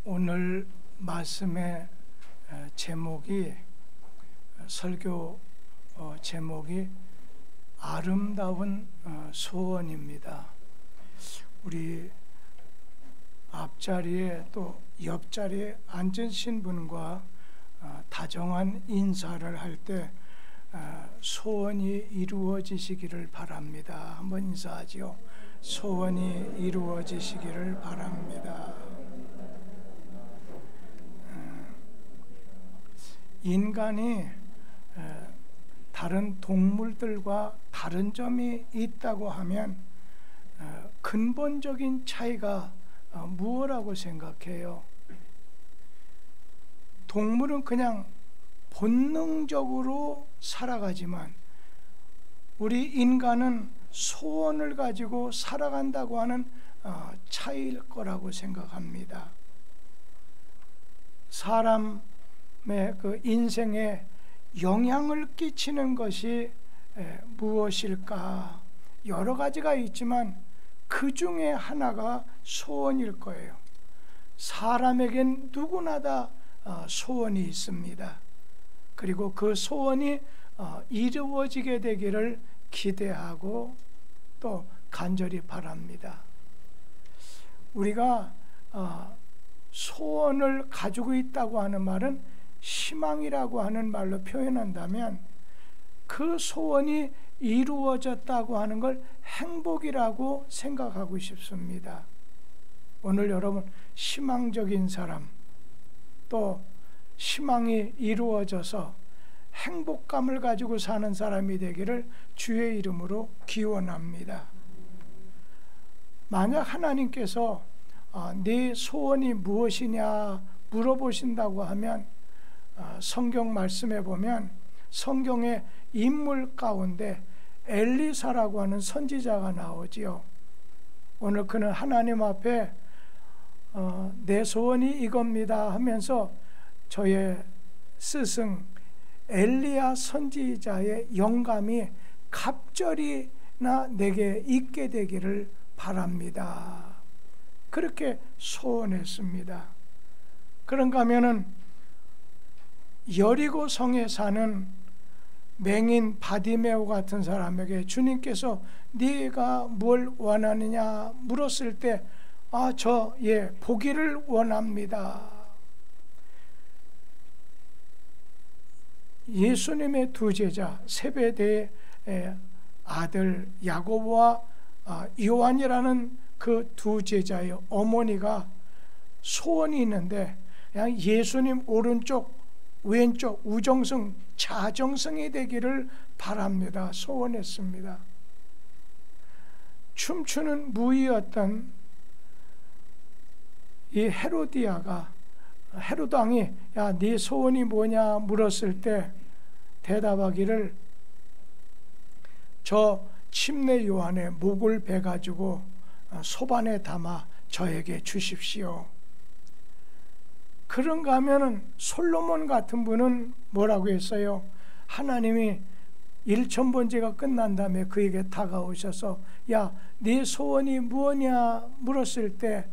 오늘 말씀의 제목이 설교 제목이 아름다운 소원입니다. 우리 앞자리에 또 옆자리에 앉으신 분과 다정한 인사를 할 때 소원이 이루어지시기를 바랍니다. 한번 인사하지요. 소원이 이루어지시기를 바랍니다. 인간이 다른 동물들과 다른 점이 있다고 하면 근본적인 차이가 무엇이라고 생각해요? 동물은 그냥 본능적으로 살아가지만 우리 인간은 소원을 가지고 살아간다고 하는 차이일 거라고 생각합니다. 사람의 그 인생에 영향을 끼치는 것이 무엇일까? 여러 가지가 있지만 그 중에 하나가 소원일 거예요. 사람에겐 누구나 다 소원이 있습니다. 그리고 그 소원이 이루어지게 되기를 기대하고 또 간절히 바랍니다. 우리가 소원을 가지고 있다고 하는 말은 희망이라고 하는 말로 표현한다면 그 소원이 이루어졌다고 하는 걸 행복이라고 생각하고 싶습니다. 오늘 여러분 희망적인 사람, 또 희망이 이루어져서 행복감을 가지고 사는 사람이 되기를 주의 이름으로 기원합니다. 만약 하나님께서 네 소원이 무엇이냐 물어보신다고 하면 성경 말씀에 보면 성경의 인물 가운데 엘리사라고 하는 선지자가 나오지요. 오늘 그는 하나님 앞에 내 소원이 이겁니다 하면서 저의 스승 엘리야 선지자의 영감이 갑절이나 내게 있게 되기를 바랍니다. 그렇게 소원했습니다. 그런가 하면은 여리고 성에 사는 맹인 바디메오 같은 사람에게 주님께서 네가 뭘 원하느냐 물었을 때 보기를 원합니다. 예수님의 두 제자 세베대의 아들 야고보와 요한이라는 그 두 제자의 어머니가 소원이 있는데 그냥 예수님 오른쪽 왼쪽 우정성 자정성이 되기를 바랍니다. 소원했습니다. 춤추는 무희였던 이 헤롯 왕이 네 소원이 뭐냐 물었을 때 대답하기를 저 침례 요한의 목을 베가지고 소반에 담아 저에게 주십시오. 그런가 하면은 솔로몬 같은 분은 뭐라고 했어요? 하나님이 일천번제가 끝난 다음에 그에게 다가오셔서 네 소원이 무엇이냐 물었을 때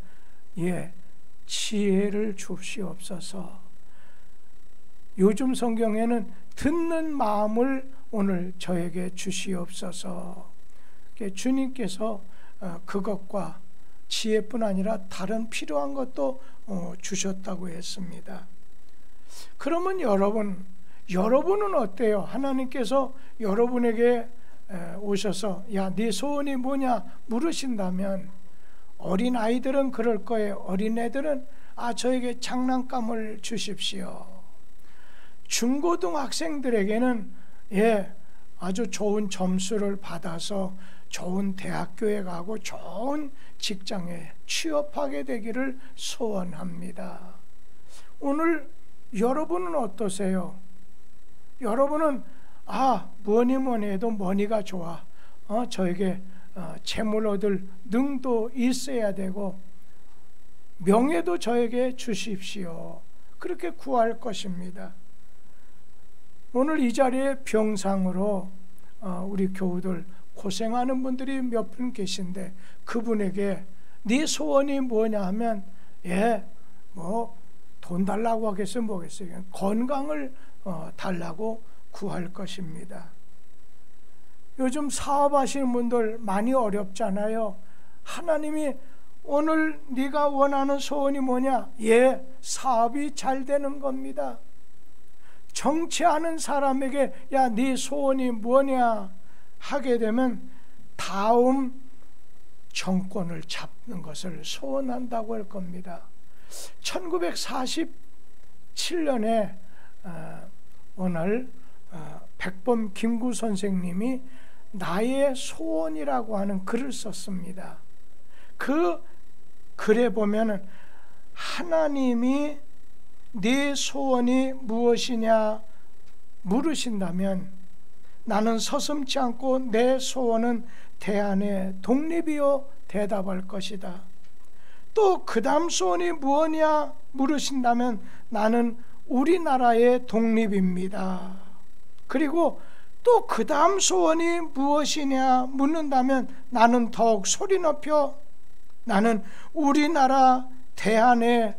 지혜를 주시옵소서. 요즘 성경에는 듣는 마음을 오늘 저에게 주시옵소서. 주님께서 그것과 지혜뿐 아니라 다른 필요한 것도 주셨다고 했습니다. 그러면 여러분은 어때요? 하나님께서 여러분에게 오셔서 네 소원이 뭐냐 물으신다면 어린 아이들은 그럴 거예요. 어린애들은 저에게 장난감을 주십시오. 중고등학생들에게는 아주 좋은 점수를 받아서 좋은 대학교에 가고 좋은 직장에 취업하게 되기를 소원합니다. 오늘 여러분은 어떠세요? 여러분은 뭐니 해도 머니가 좋아. 저에게 재물 얻을 능도 있어야 되고 명예도 저에게 주십시오. 그렇게 구할 것입니다. 오늘 이 자리에 병상으로 우리 교우들 고생하는 분들이 몇 분 계신데 그분에게 네 소원이 뭐냐 하면 뭐 돈 달라고 하겠어요, 뭐겠어요? 건강을 달라고 구할 것입니다. 요즘 사업하시는 분들 많이 어렵잖아요. 하나님이 오늘 네가 원하는 소원이 뭐냐? 예, 사업이 잘 되는 겁니다. 정치하는 사람에게 야, 네 소원이 뭐냐 하게 되면 다음 정권을 잡는 것을 소원한다고 할 겁니다. 1947년에 오늘 백범 김구 선생님이 나의 소원이라고 하는 글을 썼습니다. 그 글에 보면은 하나님이 네 소원이 무엇이냐 물으신다면 나는 서슴지 않고 내 소원은 대한의 독립이요 대답할 것이다. 또 그 다음 소원이 무엇이냐 물으신다면 나는 우리나라의 독립입니다. 그리고 또 그 다음 소원이 무엇이냐 묻는다면 나는 더욱 소리 높여 나는 우리나라 대한의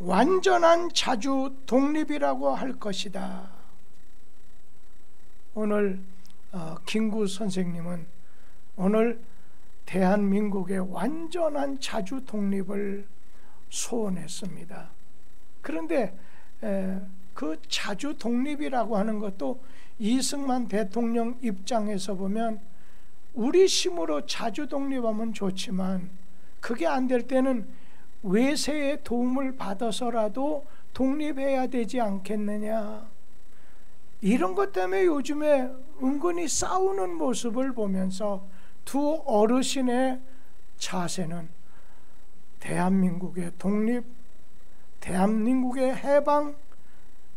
완전한 자주 독립이라고 할 것이다. 오늘 김구 선생님은 오늘 대한민국의 완전한 자주 독립을 소원했습니다. 그런데 그 자주 독립이라고 하는 것도 이승만 대통령 입장에서 보면 우리 힘으로 자주 독립하면 좋지만 그게 안 될 때는 외세의 도움을 받아서라도 독립해야 되지 않겠느냐, 이런 것 때문에 요즘에 은근히 싸우는 모습을 보면서 두 어르신의 자세는 대한민국의 독립, 대한민국의 해방,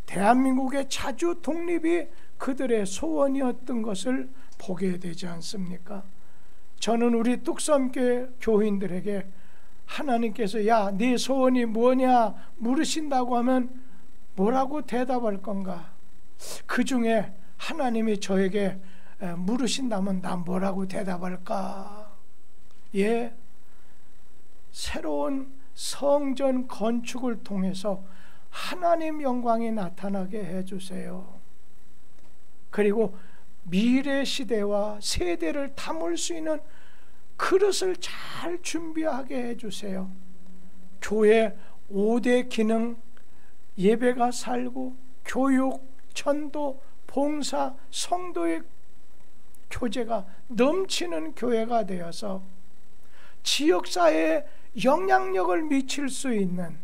대한민국의 자주 독립이 그들의 소원이었던 것을 보게 되지 않습니까? 저는 우리 뚝섬교회 교인들에게 하나님께서 야, 네 소원이 뭐냐 물으신다고 하면 뭐라고 대답할 건가? 그 중에 하나님이 저에게 물으신다면 난 뭐라고 대답할까? 예, 새로운 성전 건축을 통해서 하나님 영광이 나타나게 해주세요. 그리고 미래 시대와 세대를 담을 수 있는 그릇을 잘 준비하게 해주세요. 교회 5대 기능, 예배가 살고 교육, 전도, 봉사, 성도의 교제가 넘치는 교회가 되어서 지역사회에 영향력을 미칠 수 있는,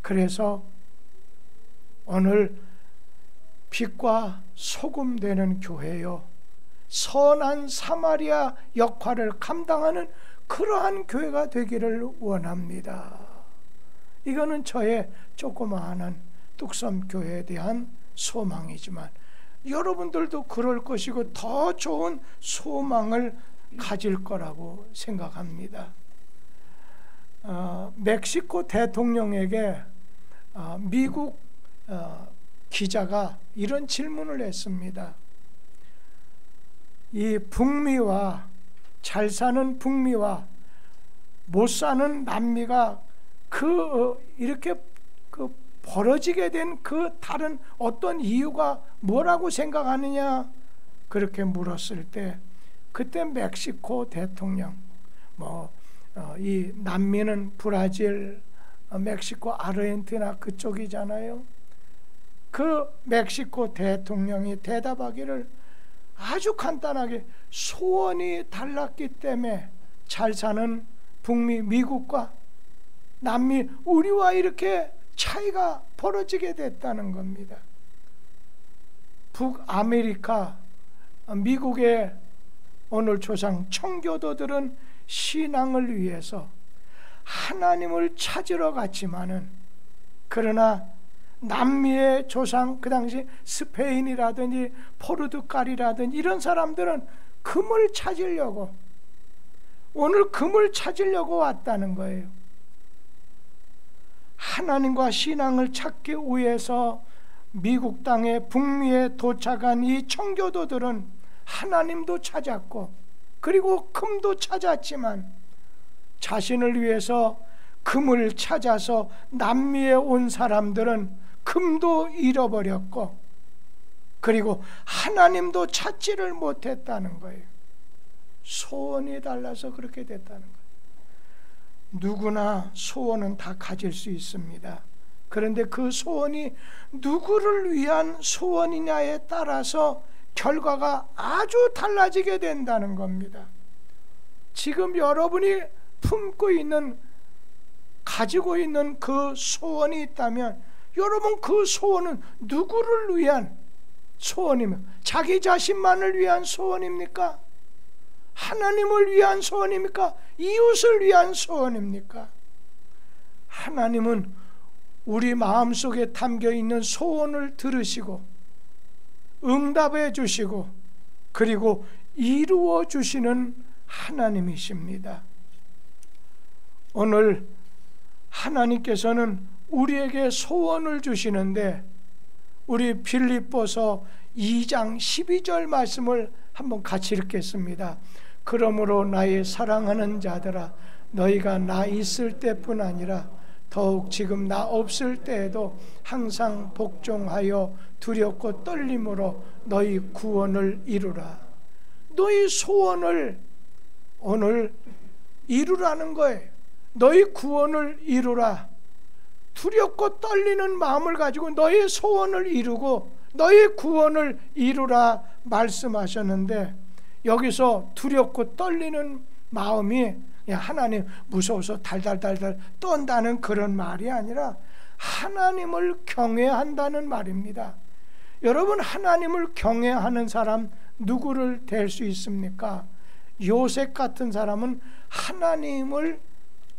그래서 오늘 빛과 소금 되는 교회요, 선한 사마리아 역할을 감당하는 그러한 교회가 되기를 원합니다. 이거는 저의 조그마한 뚝섬교회에 대한 소망이지만 여러분들도 그럴 것이고 더 좋은 소망을 가질 거라고 생각합니다. 멕시코 대통령에게 미국 기자가 이런 질문을 했습니다. 이 북미와 잘 사는 북미와 못 사는 남미가 이렇게 벌어지게 된 그 다른 어떤 이유가 뭐라고 생각하느냐, 그렇게 물었을 때 그때 멕시코 대통령, 이 남미는 브라질, 멕시코, 아르헨티나 그쪽이잖아요. 그 멕시코 대통령이 대답하기를 아주 간단하게 소원이 달랐기 때문에 잘 사는 북미, 미국과 남미, 우리와 이렇게 차이가 벌어지게 됐다는 겁니다. 북아메리카, 미국의 오늘 조상 청교도들은 신앙을 위해서 하나님을 찾으러 갔지만은, 그러나 남미의 조상, 그 당시 스페인이라든지 포르투갈이라든지 이런 사람들은 금을 찾으려고, 오늘 금을 찾으려고 왔다는 거예요. 하나님과 신앙을 찾기 위해서 미국 땅에 북미에 도착한 이 청교도들은 하나님도 찾았고 그리고 금도 찾았지만 자신을 위해서 그 금을 찾아서 남미에 온 사람들은 금도 잃어버렸고, 그리고 하나님도 찾지를 못했다는 거예요. 소원이 달라서 그렇게 됐다는 거예요. 누구나 소원은 다 가질 수 있습니다. 그런데 그 소원이 누구를 위한 소원이냐에 따라서 결과가 아주 달라지게 된다는 겁니다. 지금 여러분이 품고 있는, 가지고 있는 그 소원이 있다면 여러분 그 소원은 누구를 위한 소원입니까? 자기 자신만을 위한 소원입니까? 하나님을 위한 소원입니까? 이웃을 위한 소원입니까? 하나님은 우리 마음속에 담겨있는 소원을 들으시고 응답해 주시고 그리고 이루어 주시는 하나님이십니다. 오늘 하나님께서는 우리에게 소원을 주시는데, 우리 빌립보서 2장 12절 말씀을 한번 같이 읽겠습니다. 그러므로 나의 사랑하는 자들아, 너희가 나 있을 때뿐 아니라 더욱 지금 나 없을 때에도 항상 복종하여 두렵고 떨림으로 너희 구원을 이루라. 너희 소원을 오늘 이루라는 거예요. 너희 구원을 이루라. 두렵고 떨리는 마음을 가지고 너희 소원을 이루고 너희 구원을 이루라 말씀하셨는데, 여기서 두렵고 떨리는 마음이 하나님 무서워서 달달달달 떤다는 그런 말이 아니라 하나님을 경외한다는 말입니다. 여러분, 하나님을 경외하는 사람 누구를 될 수 있습니까? 요셉 같은 사람은 하나님을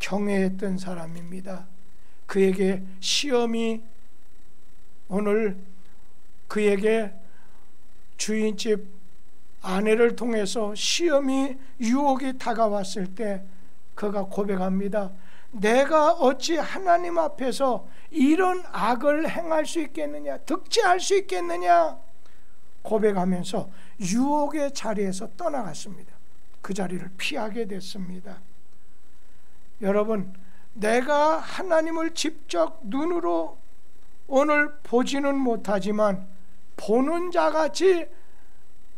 경외했던 사람입니다. 그에게 시험이, 오늘 그에게 주인집 아내를 통해서 시험이, 유혹이 다가왔을 때 그가 고백합니다. 내가 어찌 하나님 앞에서 이런 악을 행할 수 있겠느냐, 득죄할 수 있겠느냐 고백하면서 유혹의 자리에서 떠나갔습니다. 그 자리를 피하게 됐습니다. 여러분, 내가 하나님을 직접 눈으로 오늘 보지는 못하지만 보는 자같이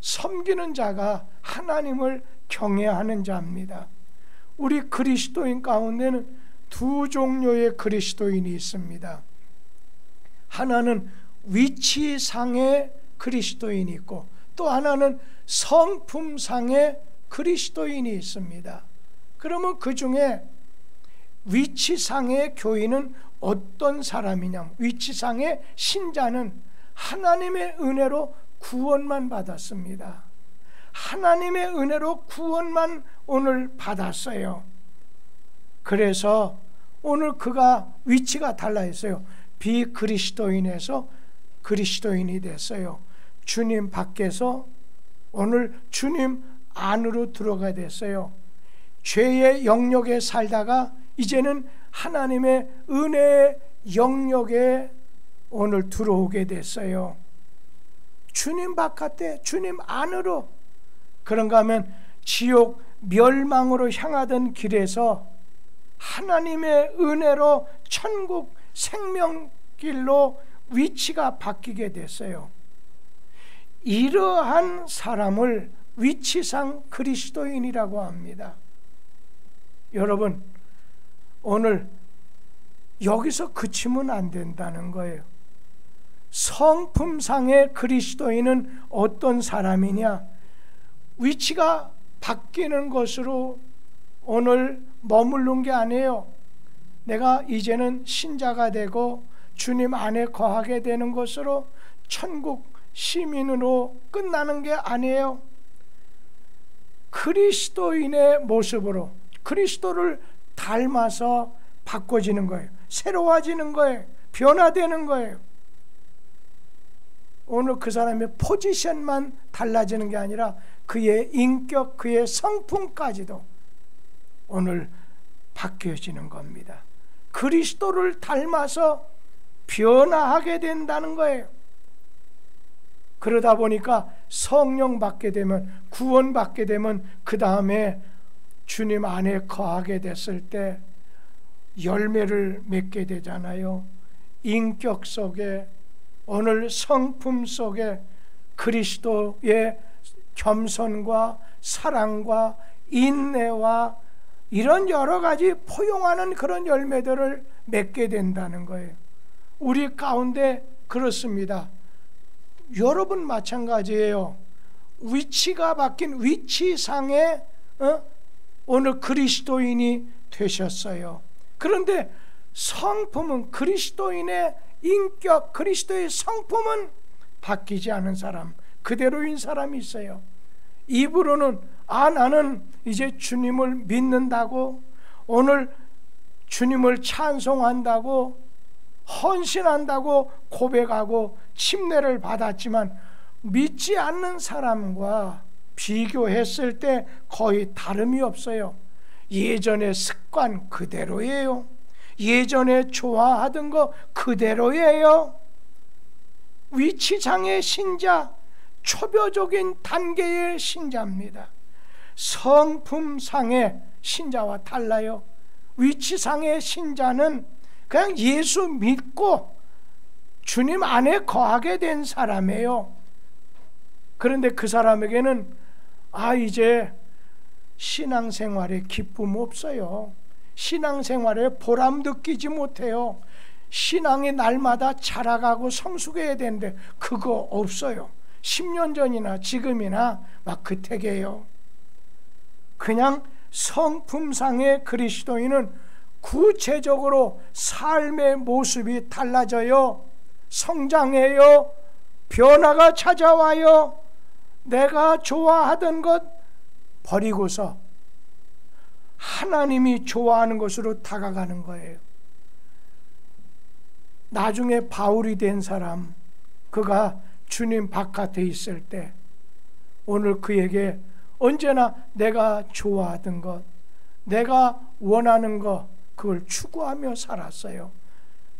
섬기는 자가 하나님을 경외하는 자입니다. 우리 그리스도인 가운데는 두 종류의 그리스도인이 있습니다. 하나는 위치상의 그리스도인이 있고, 또 하나는 성품상의 그리스도인이 있습니다. 그러면 그 중에 위치상의 교인은 어떤 사람이냐? 위치상의 신자는 하나님의 은혜로 구원만 받았습니다. 하나님의 은혜로 구원만 오늘 받았어요. 그래서 오늘 그가 위치가 달라졌어요. 비그리스도인에서 그리스도인이 됐어요. 주님 밖에서 오늘 주님 안으로 들어가야 됐어요. 죄의 영역에 살다가 이제는 하나님의 은혜의 영역에 오늘 들어오게 됐어요. 주님 바깥에 주님 안으로. 그런가 하면 지옥 멸망으로 향하던 길에서 하나님의 은혜로 천국 생명길로 위치가 바뀌게 됐어요. 이러한 사람을 위치상 그리스도인이라고 합니다. 여러분, 오늘 여기서 그치면 안 된다는 거예요. 성품상의 그리스도인은 어떤 사람이냐? 위치가 바뀌는 것으로 오늘 머무른 게 아니에요. 내가 이제는 신자가 되고 주님 안에 거하게 되는 것으로 천국 시민으로 끝나는 게 아니에요. 그리스도인의 모습으로 그리스도를 닮아서 바꿔지는 거예요. 새로워지는 거예요. 변화되는 거예요. 오늘 그 사람의 포지션만 달라지는 게 아니라 그의 인격, 그의 성품까지도 오늘 바뀌어지는 겁니다. 그리스도를 닮아서 변화하게 된다는 거예요. 그러다 보니까 성령 받게 되면, 구원 받게 되면 그 다음에 주님 안에 거하게 됐을 때 열매를 맺게 되잖아요. 인격 속에, 오늘 성품 속에 그리스도의 겸손과 사랑과 인내와 이런 여러 가지 포용하는 그런 열매들을 맺게 된다는 거예요. 우리 가운데 그렇습니다. 여러분 마찬가지예요. 위치가 바뀐 위치상에 오늘 그리스도인이 되셨어요. 그런데 성품은, 그리스도인의 인격, 그리스도의 성품은 바뀌지 않은 사람, 그대로인 사람이 있어요. 입으로는 나는 이제 주님을 믿는다고, 오늘 주님을 찬송한다고, 헌신한다고 고백하고 침례를 받았지만 믿지 않는 사람과 비교했을 때 거의 다름이 없어요. 예전의 습관 그대로예요. 예전에 좋아하던 거 그대로예요. 위치상의 신자, 초보적인 단계의 신자입니다. 성품상의 신자와 달라요. 위치상의 신자는 그냥 예수 믿고 주님 안에 거하게 된 사람이에요. 그런데 그 사람에게는 이제 신앙생활에 기쁨 없어요. 신앙생활에 보람 느끼지 못해요. 신앙이 날마다 자라가고 성숙해야 되는데 그거 없어요. 10년 전이나 지금이나 막 그때게요. 그냥 성품상의 그리스도인은 구체적으로 삶의 모습이 달라져요. 성장해요. 변화가 찾아와요. 내가 좋아하던 것 버리고서 하나님이 좋아하는 것으로 다가가는 거예요. 나중에 바울이 된 사람, 그가 주님 바깥에 있을 때 오늘 그에게 언제나 내가 좋아하던 것, 내가 원하는 것, 그걸 추구하며 살았어요.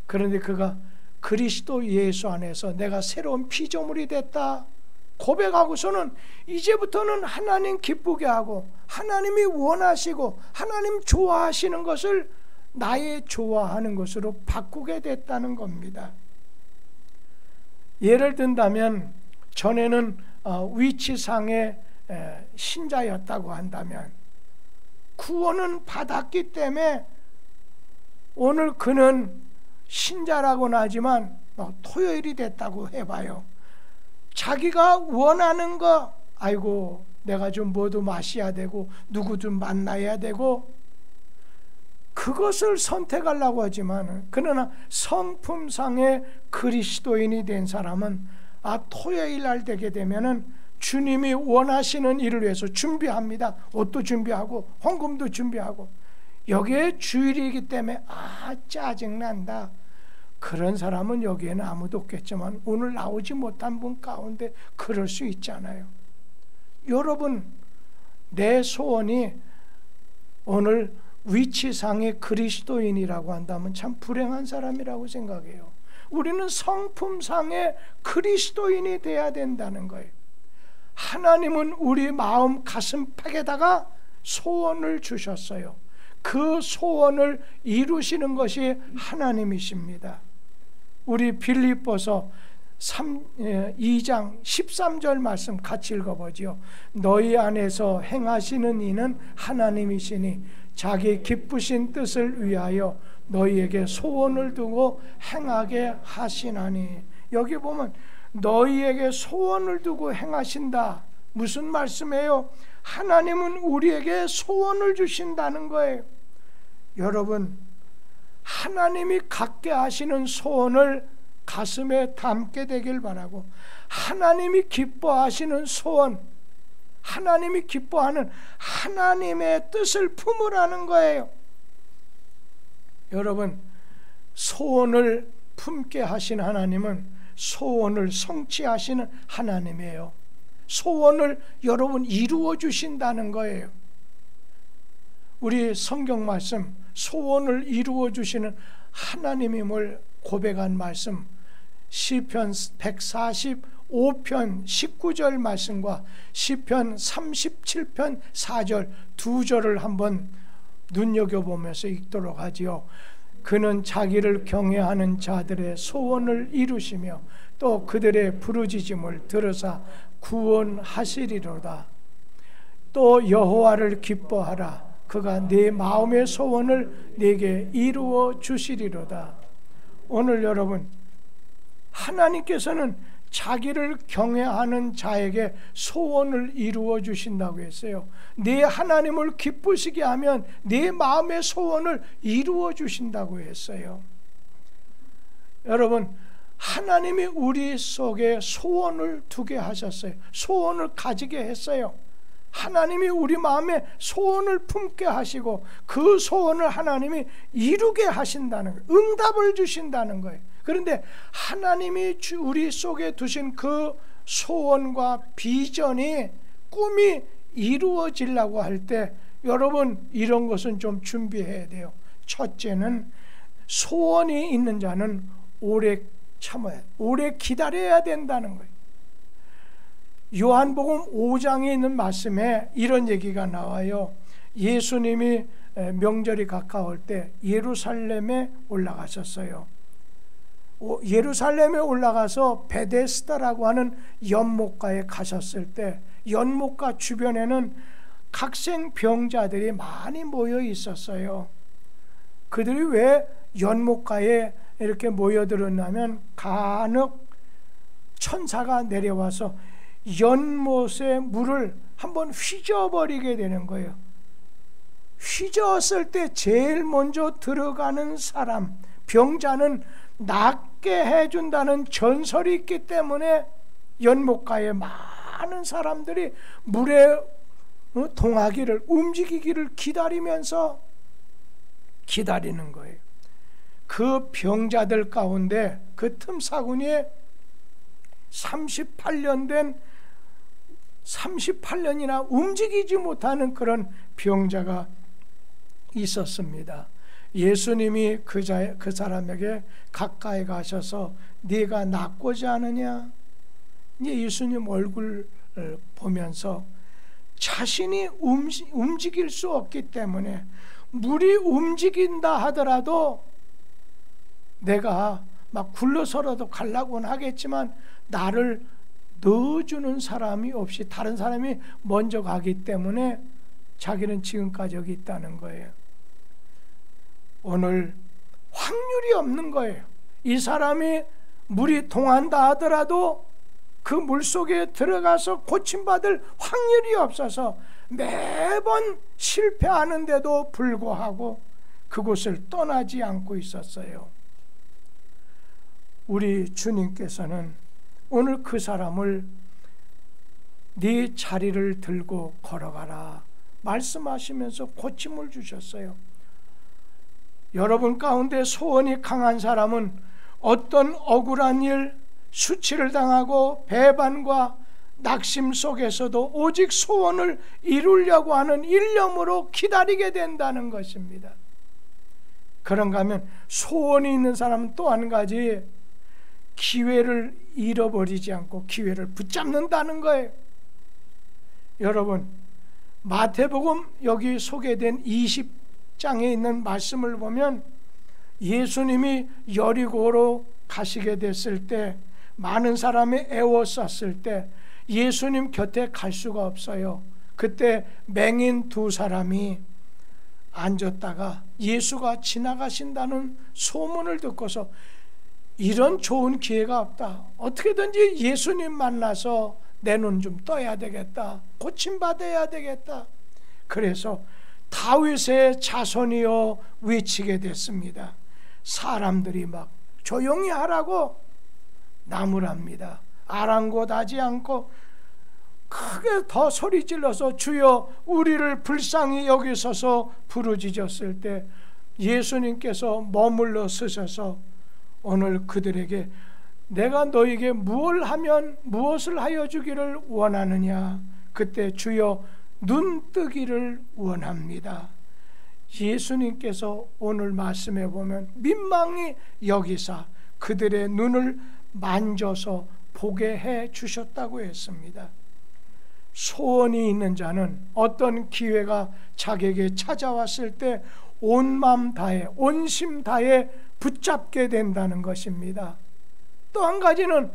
그런데 그가 그리스도 예수 안에서 내가 새로운 피조물이 됐다 고백하고서는 이제부터는 하나님 기쁘게 하고 하나님이 원하시고 하나님 좋아하시는 것을 나의 좋아하는 것으로 바꾸게 됐다는 겁니다. 예를 든다면 전에는 위치상의 신자였다고 한다면 구원은 받았기 때문에 오늘 그는 신자라고는 하지만 토요일이 됐다고 해봐요. 자기가 원하는 거, 아이고 내가 좀 뭐도 마셔야 되고 누구 좀 만나야 되고 그것을 선택하려고 하지만, 그러나 성품상의 그리스도인이 된 사람은 토요일 날 되게 되면은 주님이 원하시는 일을 위해서 준비합니다. 옷도 준비하고 헌금도 준비하고. 여기에 주일이기 때문에 짜증난다, 그런 사람은 여기에는 아무도 없겠지만 오늘 나오지 못한 분 가운데 그럴 수 있잖아요. 여러분, 내 소원이 오늘 위치상의 그리스도인이라고 한다면 참 불행한 사람이라고 생각해요. 우리는 성품상의 그리스도인이 돼야 된다는 거예요. 하나님은 우리 마음 가슴팍에다가 소원을 주셨어요. 그 소원을 이루시는 것이 하나님이십니다. 우리 빌립보서 2장 13절 말씀 같이 읽어보죠. 너희 안에서 행하시는 이는 하나님이시니 자기 기쁘신 뜻을 위하여 너희에게 소원을 두고 행하게 하시나니. 여기 보면 너희에게 소원을 두고 행하신다. 무슨 말씀이에요? 하나님은 우리에게 소원을 주신다는 거예요. 여러분, 하나님이 갖게 하시는 소원을 가슴에 담게 되길 바라고, 하나님이 기뻐하시는 소원, 하나님이 기뻐하는 하나님의 뜻을 품으라는 거예요. 여러분, 소원을 품게 하신 하나님은 소원을 성취하시는 하나님이에요. 소원을 여러분 이루어 주신다는 거예요. 우리 성경 말씀, 소원을 이루어 주시는 하나님임을 고백한 말씀, 시편 145편 19절 말씀과 시편 37편 4절 두 절을 한번 눈여겨보면서 읽도록 하지요. 그는 자기를 경외하는 자들의 소원을 이루시며 또 그들의 부르짖음을 들으사 구원하시리로다. 또 여호와를 기뻐하라. 그가 네 마음의 소원을 네게 이루어 주시리로다. 오늘 여러분, 하나님께서는 자기를 경외하는 자에게 소원을 이루어 주신다고 했어요. 네 하나님을 기쁘시게 하면 네 마음의 소원을 이루어 주신다고 했어요. 여러분, 하나님이 우리 속에 소원을 두게 하셨어요. 소원을 가지게 했어요. 하나님이 우리 마음에 소원을 품게 하시고 그 소원을 하나님이 이루게 하신다는 거예요. 응답을 주신다는 거예요. 그런데 하나님이 우리 속에 두신 그 소원과 비전이, 꿈이 이루어지려고 할 때 여러분, 이런 것은 좀 준비해야 돼요. 첫째는 소원이 있는 자는 오래 참아야, 오래 기다려야 된다는 거예요. 요한복음 5장에 있는 말씀에 이런 얘기가 나와요. 예수님이 명절이 가까울 때 예루살렘에 올라가셨어요. 예루살렘에 올라가서 베데스다라고 하는 연못가에 가셨을 때 연못가 주변에는 각생 병자들이 많이 모여 있었어요. 그들이 왜 연못가에 이렇게 모여들었냐면 간혹 천사가 내려와서 연못의 물을 한번 휘저어버리게 되는 거예요. 휘저었을 때 제일 먼저 들어가는 사람, 병자는 낫게 해준다는 전설이 있기 때문에 연못가에 많은 사람들이 물에 동하기를, 움직이기를 기다리면서 기다리는 거예요. 그 병자들 가운데 그 틈사구니에 38년이나 움직이지 못하는 그런 병자가 있었습니다. 예수님이 그 사람에게 가까이 가셔서 네가 낫고자 하느냐? 예수님 얼굴을 보면서 자신이 움직일 수 없기 때문에 물이 움직인다 하더라도 내가 막 굴러서라도 가려고는 하겠지만 나를 넣어주는 사람이 없이 다른 사람이 먼저 가기 때문에 자기는 지금까지 여기 있다는 거예요. 오늘 확률이 없는 거예요. 이 사람이 물이 동한다 하더라도 그 물속에 들어가서 고침받을 확률이 없어서 매번 실패하는데도 불구하고 그곳을 떠나지 않고 있었어요. 우리 주님께서는 오늘 그 사람을 네 자리를 들고 걸어가라 말씀하시면서 고침을 주셨어요. 여러분 가운데 소원이 강한 사람은 어떤 억울한 일, 수치를 당하고 배반과 낙심 속에서도 오직 소원을 이루려고 하는 일념으로 기다리게 된다는 것입니다. 그런가 하면 소원이 있는 사람은 또 한 가지, 기회를 잃어버리지 않고 기회를 붙잡는다는 거예요. 여러분, 마태복음 여기 소개된 20장에 있는 말씀을 보면 예수님이 여리고로 가시게 됐을 때, 많은 사람이 애워쌌을 때 예수님 곁에 갈 수가 없어요. 그때 맹인 두 사람이 앉았다가 예수가 지나가신다는 소문을 듣고서 이런 좋은 기회가 없다, 어떻게든지 예수님 만나서 내 눈 좀 떠야 되겠다, 고침받아야 되겠다. 그래서 다윗의 자손이여 외치게 됐습니다. 사람들이 막 조용히 하라고 나무랍니다. 아랑곳하지 않고 크게 더 소리 질러서 주여 우리를 불쌍히 여기소서 부르짖었을 때 예수님께서 머물러 서셔서 오늘 그들에게 내가 너에게 무엇을 하여 주기를 원하느냐? 그때 주여 눈 뜨기를 원합니다. 예수님께서 오늘 말씀해 보면 민망히 여기사 그들의 눈을 만져서 보게 해 주셨다고 했습니다. 소원이 있는 자는 어떤 기회가 자기에게 찾아왔을 때 온 마음 다해 온 심 다해 붙잡게 된다는 것입니다. 또 한 가지는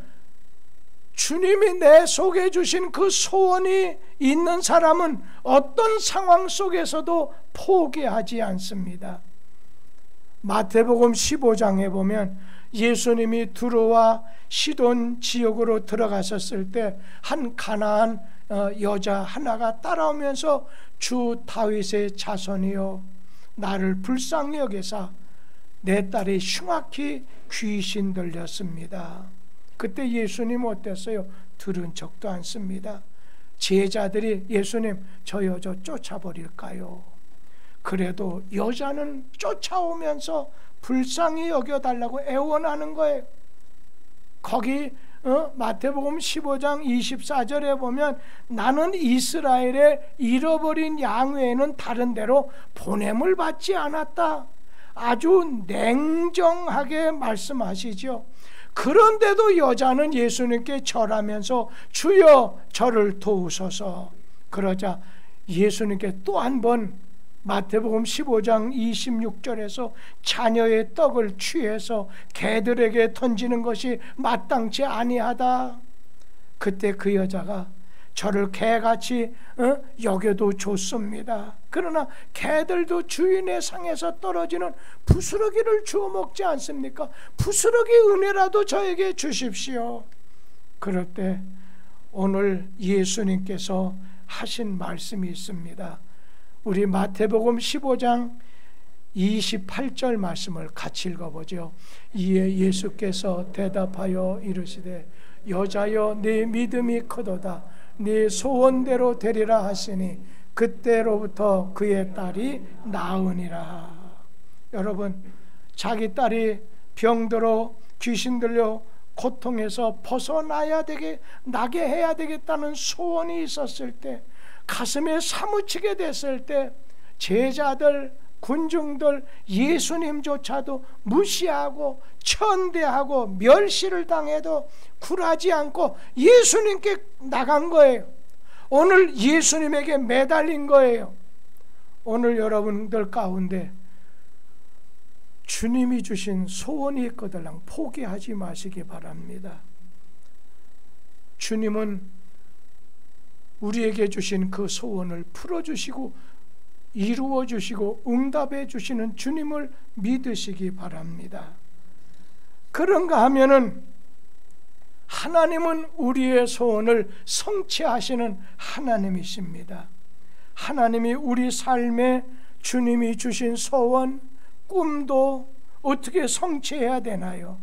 주님이 내 속에 주신 그 소원이 있는 사람은 어떤 상황 속에서도 포기하지 않습니다. 마태복음 15장에 보면 예수님이 두로와 시돈 지역으로 들어가셨을 때 한 가나안 여자 하나가 따라오면서 주 다윗의 자손이여 나를 불쌍히 여기사 내 딸이 흉악히 귀신 들렸습니다. 그때 예수님 어땠어요? 들은 척도 않습니다. 제자들이 예수님 저 여자 쫓아버릴까요? 그래도 여자는 쫓아오면서 불쌍히 여겨달라고 애원하는 거예요. 거기 마태복음 15장 24절에 보면 나는 이스라엘의 잃어버린 양 외에는 다른 데로 보냄을 받지 않았다. 아주 냉정하게 말씀하시죠. 그런데도 여자는 예수님께 절하면서 주여 저를 도우소서. 그러자 예수님께 또 한 번 마태복음 15장 26절에서 자녀의 떡을 취해서 개들에게 던지는 것이 마땅치 아니하다. 그때 그 여자가 저를 개같이 여겨도 좋습니다. 그러나 개들도 주인의 상에서 떨어지는 부스러기를 주워 먹지 않습니까? 부스러기 은혜라도 저에게 주십시오. 그럴 때 오늘 예수님께서 하신 말씀이 있습니다. 우리 마태복음 15장 28절 말씀을 같이 읽어보죠. 이에 예수께서 대답하여 이르시되 여자여 네 믿음이 크도다. 네 소원대로 되리라 하시니 그때로부터 그의 딸이 나으니라. 여러분, 자기 딸이 병들어 귀신 들려 고통에서 벗어나야 나게 해야 되겠다는 소원이 있었을 때, 가슴에 사무치게 됐을 때 제자들, 군중들, 예수님조차도 무시하고 천대하고 멸시를 당해도 굴하지 않고 예수님께 나간 거예요. 오늘 예수님에게 매달린 거예요. 오늘 여러분들 가운데 주님이 주신 소원이 있거든 포기하지 마시기 바랍니다. 주님은 우리에게 주신 그 소원을 풀어주시고 이루어주시고 응답해 주시는 주님을 믿으시기 바랍니다. 그런가 하면은 하나님은 우리의 소원을 성취하시는 하나님이십니다. 하나님이 우리 삶에 주님이 주신 소원, 꿈도 어떻게 성취해야 되나요?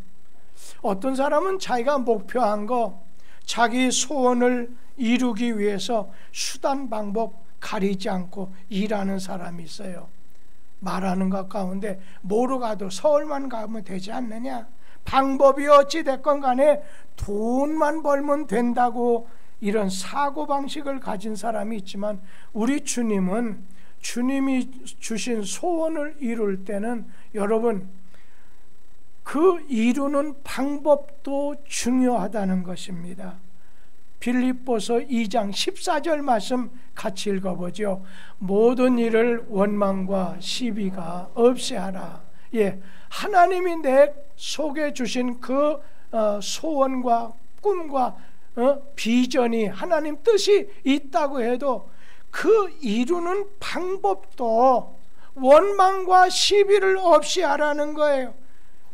어떤 사람은 자기가 목표한 거, 자기 소원을 이루기 위해서 수단 방법 가리지 않고 일하는 사람이 있어요. 말하는 것 가운데 뭐로 가도 서울만 가면 되지 않느냐, 방법이 어찌 됐건 간에 돈만 벌면 된다고 이런 사고방식을 가진 사람이 있지만, 우리 주님은 주님이 주신 소원을 이룰 때는 여러분 그 이루는 방법도 중요하다는 것입니다. 빌립보서 2장 14절 말씀 같이 읽어보죠. 모든 일을 원망과 시비가 없이 하라. 예, 하나님이 내 속에 주신 그 소원과 꿈과 비전이 하나님 뜻이 있다고 해도 그 이루는 방법도 원망과 시비를 없이 하라는 거예요.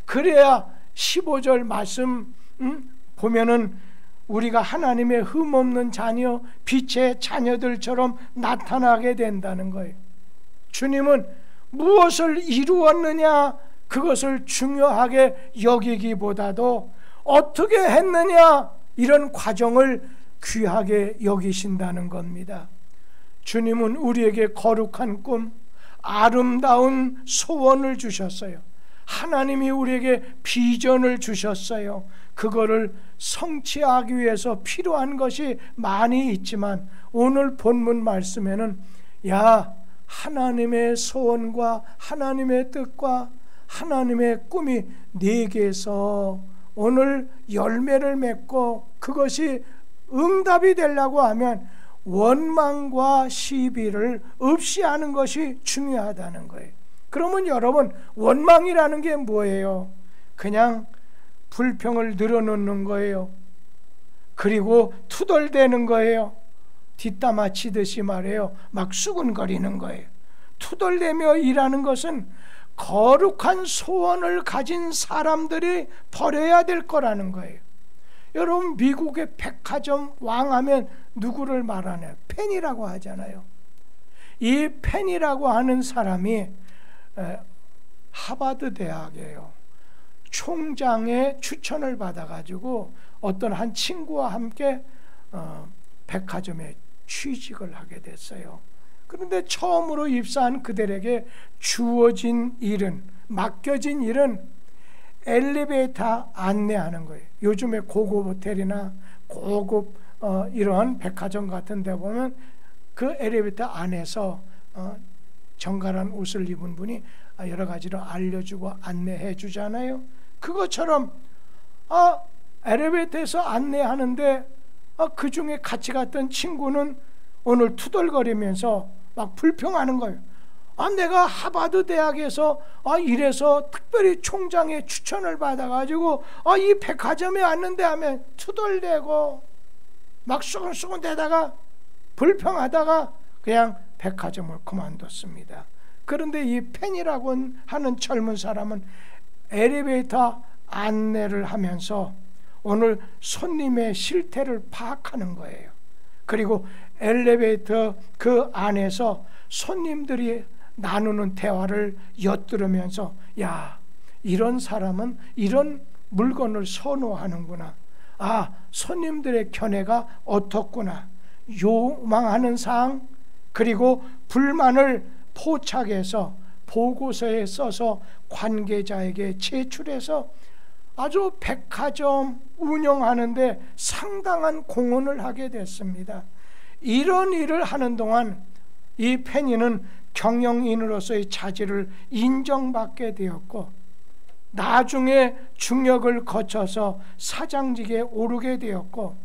그래야 15절 말씀 보면은 우리가 하나님의 흠없는 자녀, 빛의 자녀들처럼 나타나게 된다는 거예요. 주님은 무엇을 이루었느냐 그것을 중요하게 여기기보다도 어떻게 했느냐 이런 과정을 귀하게 여기신다는 겁니다. 주님은 우리에게 거룩한 꿈, 아름다운 소원을 주셨어요. 하나님이 우리에게 비전을 주셨어요. 그거를 성취하기 위해서 필요한 것이 많이 있지만 오늘 본문 말씀에는 하나님의 소원과 하나님의 뜻과 하나님의 꿈이 내게서 오늘 열매를 맺고 그것이 응답이 되려고 하면 원망과 시비를 없이 하는 것이 중요하다는 거예요. 그러면 여러분, 원망이라는 게 뭐예요? 그냥 불평을 늘어놓는 거예요. 그리고 투덜대는 거예요. 뒷담화 치듯이 말해요. 막 수근거리는 거예요. 투덜대며 일하는 것은 거룩한 소원을 가진 사람들이 버려야 될 거라는 거예요. 여러분, 미국의 백화점 왕하면 누구를 말하나요? 펜이라고 하잖아요. 이 펜이라고 하는 사람이 하버드 대학이에요. 총장의 추천을 받아가지고 어떤 한 친구와 함께 백화점에 취직을 하게 됐어요. 그런데 처음으로 입사한 그들에게 주어진 일은, 맡겨진 일은 엘리베이터 안내하는 거예요. 요즘에 고급 호텔이나 고급 이런 백화점 같은 데 보면 그 엘리베이터 안에서 정갈한 옷을 입은 분이 여러 가지로 알려주고 안내해 주잖아요. 그것처럼 엘리베이터에서 안내하는데 그 중에 같이 갔던 친구는 오늘 투덜거리면서 막 불평하는 거예요. 내가 하버드 대학에서 이래서 특별히 총장의 추천을 받아가지고 이 백화점에 왔는데 하면 투덜대고 막 수근수근 대다가 불평하다가 그냥 백화점을 그만뒀습니다. 그런데 이 펜이라고 하는 젊은 사람은 엘리베이터 안내를 하면서 오늘 손님의 실태를 파악하는 거예요. 그리고 엘리베이터 그 안에서 손님들이 나누는 대화를 엿들으면서 야, 이런 사람은 이런 물건을 선호하는구나. 손님들의 견해가 어떻구나. 요망하는 사항, 그리고 불만을 포착해서 보고서에 써서 관계자에게 제출해서 아주 백화점 운영하는데 상당한 공헌을 하게 됐습니다. 이런 일을 하는 동안 이 페니는 경영인으로서의 자질을 인정받게 되었고, 나중에 중역을 거쳐서 사장직에 오르게 되었고,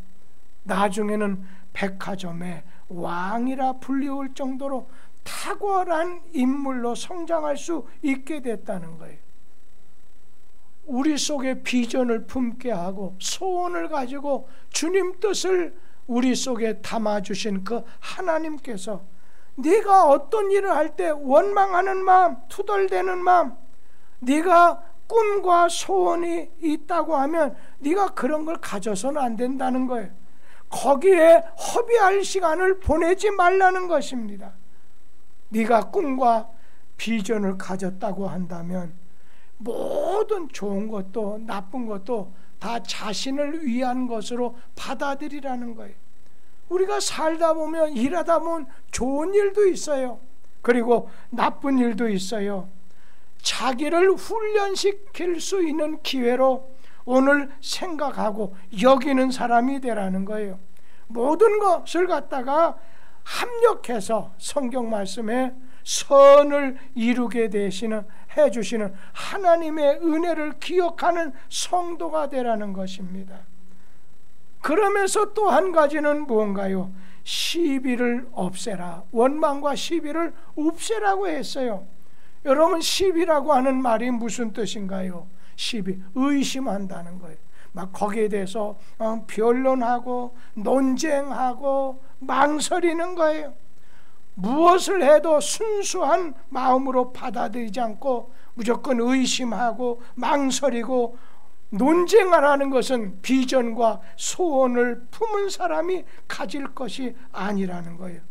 나중에는 백화점의 왕이라 불리울 정도로 탁월한 인물로 성장할 수 있게 됐다는 거예요. 우리 속에 비전을 품게 하고 소원을 가지고 주님 뜻을 우리 속에 담아주신 그 하나님께서 네가 어떤 일을 할 때 원망하는 마음, 투덜대는 마음, 네가 꿈과 소원이 있다고 하면 네가 그런 걸 가져서는 안 된다는 거예요. 거기에 허비할 시간을 보내지 말라는 것입니다. 네가 꿈과 비전을 가졌다고 한다면 모든 좋은 것도 나쁜 것도 다 자신을 위한 것으로 받아들이라는 거예요. 우리가 살다 보면 일하다 보면 좋은 일도 있어요. 그리고 나쁜 일도 있어요. 자기를 훈련시킬 수 있는 기회로 오늘 생각하고 여기는 사람이 되라는 거예요. 모든 것을 갖다가 합력해서 성경 말씀에 선을 이루게 되시는, 해주시는 하나님의 은혜를 기억하는 성도가 되라는 것입니다. 그러면서 또 한 가지는 뭔가요? 시비를 없애라. 원망과 시비를 없애라고 했어요. 여러분, 시비라고 하는 말이 무슨 뜻인가요? 시비, 의심한다는 거예요. 막 거기에 대해서 변론하고 논쟁하고 망설이는 거예요. 무엇을 해도 순수한 마음으로 받아들이지 않고 무조건 의심하고 망설이고 논쟁하라는 것은 비전과 소원을 품은 사람이 가질 것이 아니라는 거예요.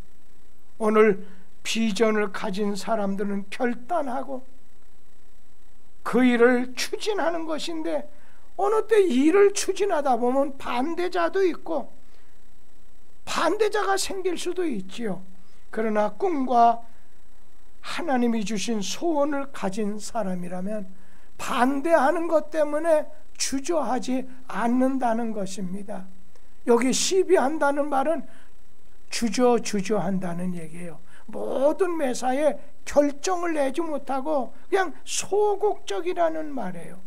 오늘 비전을 가진 사람들은 결단하고 그 일을 추진하는 것인데, 어느 때 일을 추진하다 보면 반대자도 있고 반대자가 생길 수도 있지요. 그러나 꿈과 하나님이 주신 소원을 가진 사람이라면 반대하는 것 때문에 주저하지 않는다는 것입니다. 여기 시비한다는 말은 주저한다는 얘기예요. 모든 매사에 결정을 내지 못하고 그냥 소극적이라는 말이에요.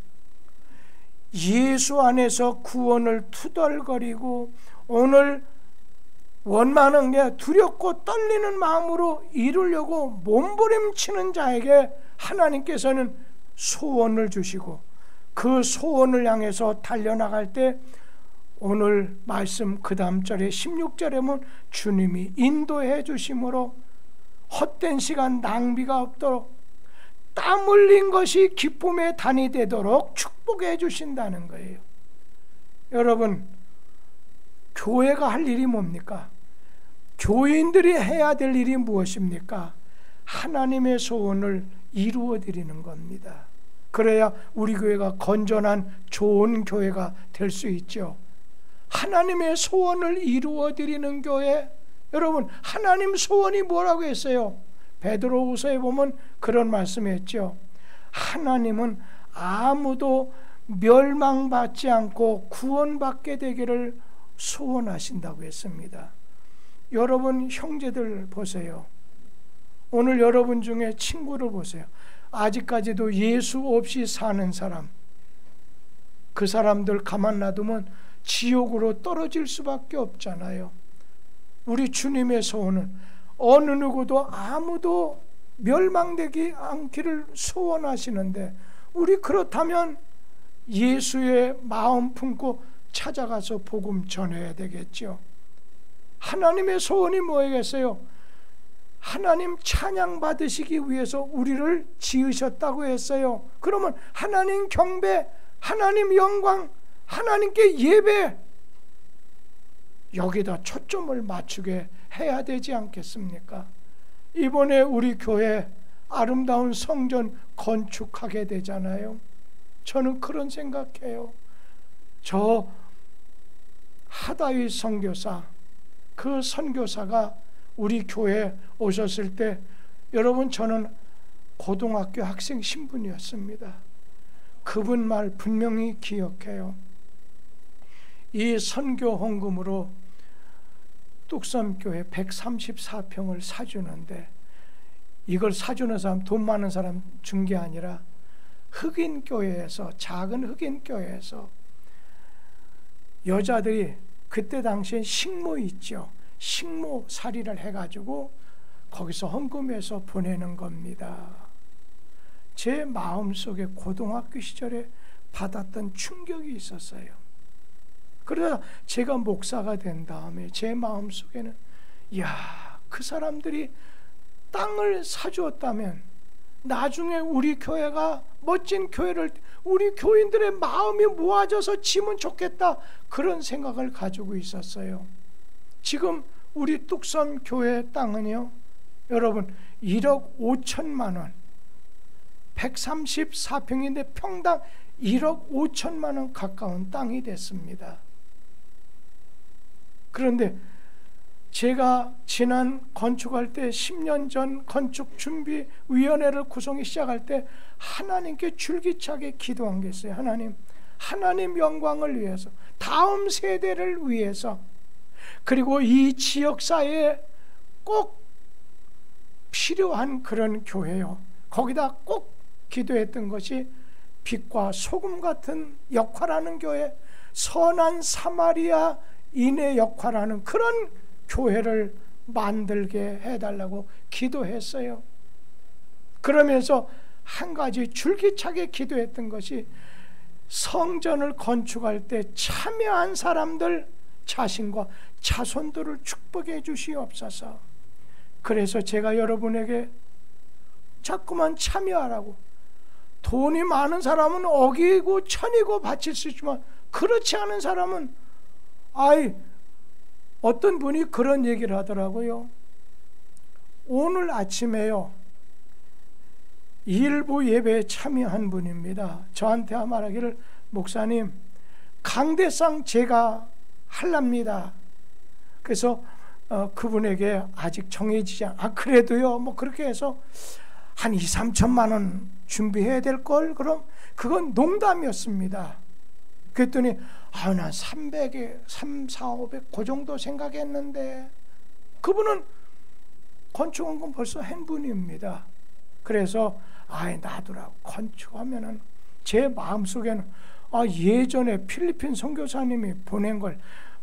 예수 안에서 구원을 투덜거리고 오늘 원망은 게 두렵고 떨리는 마음으로 이루려고 몸부림치는 자에게 하나님께서는 소원을 주시고, 그 소원을 향해서 달려나갈 때 오늘 말씀 그 다음 절에 16절에 보면 주님이 인도해 주심으로 헛된 시간 낭비가 없도록 땀 흘린 것이 기쁨의 단이 되도록 축복해 주신다는 거예요. 여러분, 교회가 할 일이 뭡니까? 교인들이 해야 될 일이 무엇입니까? 하나님의 소원을 이루어 드리는 겁니다. 그래야 우리 교회가 건전한 좋은 교회가 될 수 있죠. 하나님의 소원을 이루어 드리는 교회, 여러분, 하나님 소원이 뭐라고 했어요? 베드로후서에 보면 그런 말씀했죠. 하나님은 아무도 멸망받지 않고 구원받게 되기를 소원하신다고 했습니다. 여러분 형제들 보세요. 오늘 여러분 중에 친구를 보세요. 아직까지도 예수 없이 사는 사람, 그 사람들 가만 놔두면 지옥으로 떨어질 수밖에 없잖아요. 우리 주님의 소원은 어느 누구도 아무도 멸망되지 않기를 소원하시는데, 우리 그렇다면 예수의 마음 품고 찾아가서 복음 전해야 되겠죠. 하나님의 소원이 뭐겠어요? 하나님 찬양 받으시기 위해서 우리를 지으셨다고 했어요. 그러면 하나님 경배, 하나님 영광, 하나님께 예배, 여기다 초점을 맞추게 해야 되지 않겠습니까? 이번에 우리 교회 아름다운 성전 건축하게 되잖아요. 저는 그런 생각해요. 저 하다윗 선교사, 그 선교사가 우리 교회에 오셨을 때, 여러분, 저는 고등학교 학생 신분이었습니다. 그분 말 분명히 기억해요. 이 선교 헌금으로 뚝섬교회 134평을 사주는데, 이걸 사주는 사람, 돈 많은 사람 준 게 아니라 흑인교회에서, 작은 흑인교회에서 여자들이 그때 당시엔 식모 있죠. 식모 살이를 해가지고 거기서 헌금해서 보내는 겁니다. 제 마음속에 고등학교 시절에 받았던 충격이 있었어요. 그러다 제가 목사가 된 다음에 제 마음속에는, 이야, 그 사람들이 땅을 사주었다면 나중에 우리 교회가 멋진 교회를, 우리 교인들의 마음이 모아져서 지면 좋겠다, 그런 생각을 가지고 있었어요. 지금 우리 뚝섬 교회 땅은요, 여러분 1억 5천만 원, 134평인데 평당 1억 5천만 원 가까운 땅이 됐습니다. 그런데 제가 지난 건축할 때 10년 전 건축준비위원회를 구성하기 시작할 때 하나님께 줄기차게 기도한 게 있어요. 하나님 영광을 위해서, 다음 세대를 위해서, 그리고 이 지역사회에 꼭 필요한 그런 교회요. 거기다 꼭 기도했던 것이 빛과 소금 같은 역할하는 교회, 선한 사마리아인의 역할하는 그런 교회를 만들게 해달라고 기도했어요. 그러면서 한 가지 줄기차게 기도했던 것이, 성전을 건축할 때 참여한 사람들 자신과 자손들을 축복해 주시옵소서. 그래서 제가 여러분에게 자꾸만 참여하라고, 돈이 많은 사람은 억이고 천이고 바칠 수 있지만 그렇지 않은 사람은, 어떤 분이 그런 얘기를 하더라고요. 오늘 아침에요, 일부 예배에 참여한 분입니다. 저한테 말하기를, 목사님, 강대상 제가 할랍니다. 그래서 그분에게 아직 정해지지 그래도요, 뭐 그렇게 해서 한 2, 3천만 원 준비해야 될걸? 그럼 그건 농담이었습니다. 그랬더니 난 300에 3, 4, 500 그 정도 생각했는데, 그분은 건축원금 벌써 한 분입니다. 그래서 놔두라고, 건축하면은, 제 마음속에는 예전에 필리핀 선교사님이 보낸 걸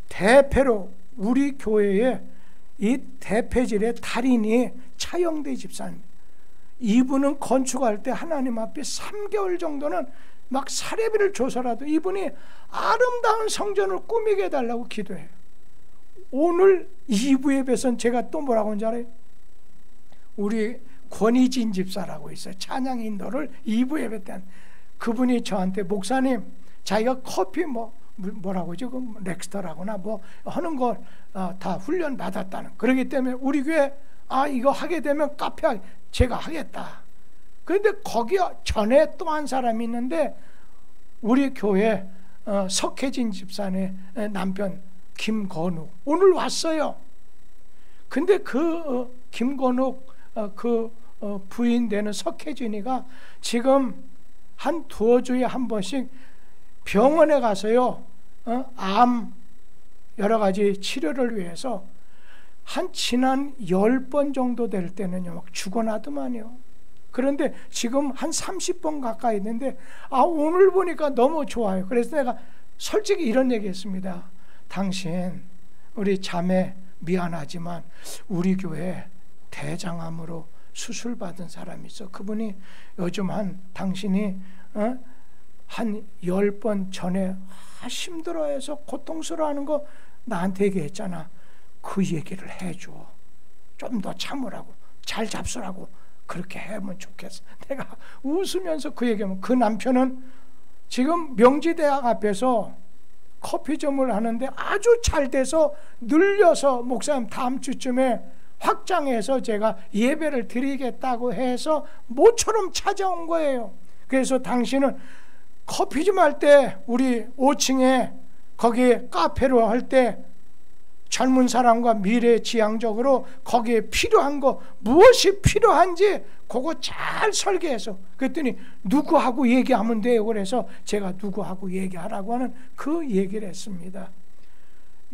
대패로 우리 교회에 이 대패질의 달인이 차영대 집사님, 이분은 건축할 때 하나님 앞에 3개월 정도는 막 사례비를 줘서라도 이분이 아름다운 성전을 꾸미게 해달라고 기도해요. 오늘 2부 예배에서는 제가 또 뭐라고 하는지 알아요? 우리 권희진 집사라고 있어요. 찬양 인도를 2부 예배 때 그분이 저한테 목사님, 자기가 커피 뭐라고 하죠? 그 렉스터라거나 뭐 하는 거 다 훈련 받았다는. 그렇기 때문에 우리 교회 이거 하게 되면 카페 제가 하겠다. 그런데 거기 전에 또 한 사람이 있는데 우리 교회 석혜진 집사의 남편 김건욱 오늘 왔어요. 근데 그 김건욱 부인 되는 석혜진이가 지금 한 두어 주에 한 번씩 병원에 가서요, 암 여러 가지 치료를 위해서 지난 10번 정도 될 때는요 막 죽어나더만요. 그런데 지금 한 30번 가까이 있는데 오늘 보니까 너무 좋아요. 그래서 내가 솔직히 이런 얘기 했습니다. 당신 우리 자매 미안하지만 우리 교회 대장암으로 수술받은 사람이 있어. 그분이 요즘 당신이 한 10번 전에 힘들어해서 고통스러워하는 거 나한테 얘기했잖아. 그 얘기를 해줘. 좀 더 참으라고, 잘 잡수라고 그렇게 하면 좋겠어. 내가 웃으면서 그 얘기하면 그 남편은 지금 명지대학 앞에서 커피점을 하는데 아주 잘 돼서 늘려서 목사님 다음 주쯤에 확장해서 제가 예배를 드리겠다고 해서 모처럼 찾아온 거예요. 그래서 당신은 커피점 할 때 우리 5층에 거기에 카페로 할 때 젊은 사람과 미래지향적으로 거기에 필요한 거 무엇이 필요한지 그거 잘 설계해서 그랬더니 누구하고 얘기하면 돼요. 그래서 제가 누구하고 얘기하라고 하는 그 얘기를 했습니다.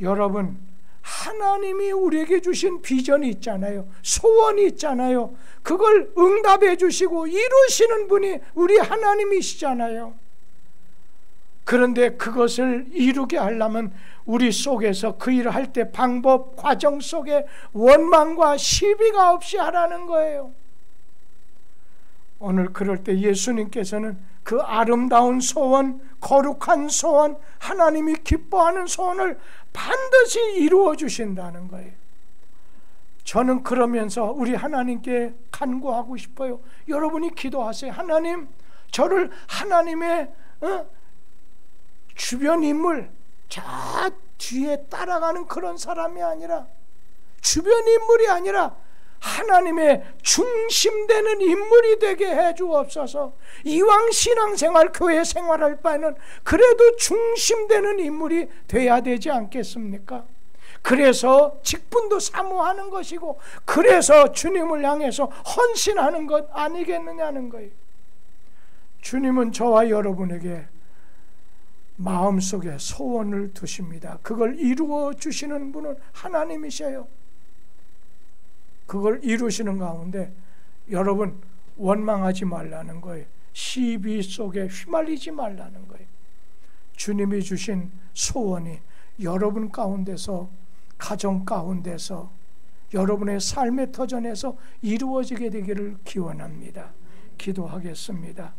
여러분, 하나님이 우리에게 주신 비전이 있잖아요. 소원이 있잖아요. 그걸 응답해 주시고 이루시는 분이 우리 하나님이시잖아요. 그런데 그것을 이루게 하려면 우리 속에서 그 일을 할 때 방법, 과정 속에 원망과 시비가 없이 하라는 거예요. 오늘 그럴 때 예수님께서는 그 아름다운 소원, 거룩한 소원, 하나님이 기뻐하는 소원을 반드시 이루어 주신다는 거예요. 저는 그러면서 우리 하나님께 간구하고 싶어요. 여러분이 기도하세요. 하나님, 저를 하나님의 주변 인물, 저 뒤에 따라가는 그런 사람이 아니라, 주변 인물이 아니라 하나님의 중심되는 인물이 되게 해 주옵소서. 이왕 신앙생활, 교회 생활할 바에는 그래도 중심되는 인물이 돼야 되지 않겠습니까? 그래서 직분도 사모하는 것이고, 그래서 주님을 향해서 헌신하는 것 아니겠느냐는 거예요. 주님은 저와 여러분에게 마음속에 소원을 두십니다. 그걸 이루어 주시는 분은 하나님이셔요. 그걸 이루시는 가운데 여러분 원망하지 말라는 거예요. 시비 속에 휘말리지 말라는 거예요. 주님이 주신 소원이 여러분 가운데서, 가정 가운데서, 여러분의 삶의 터전에서 이루어지게 되기를 기원합니다. 기도하겠습니다.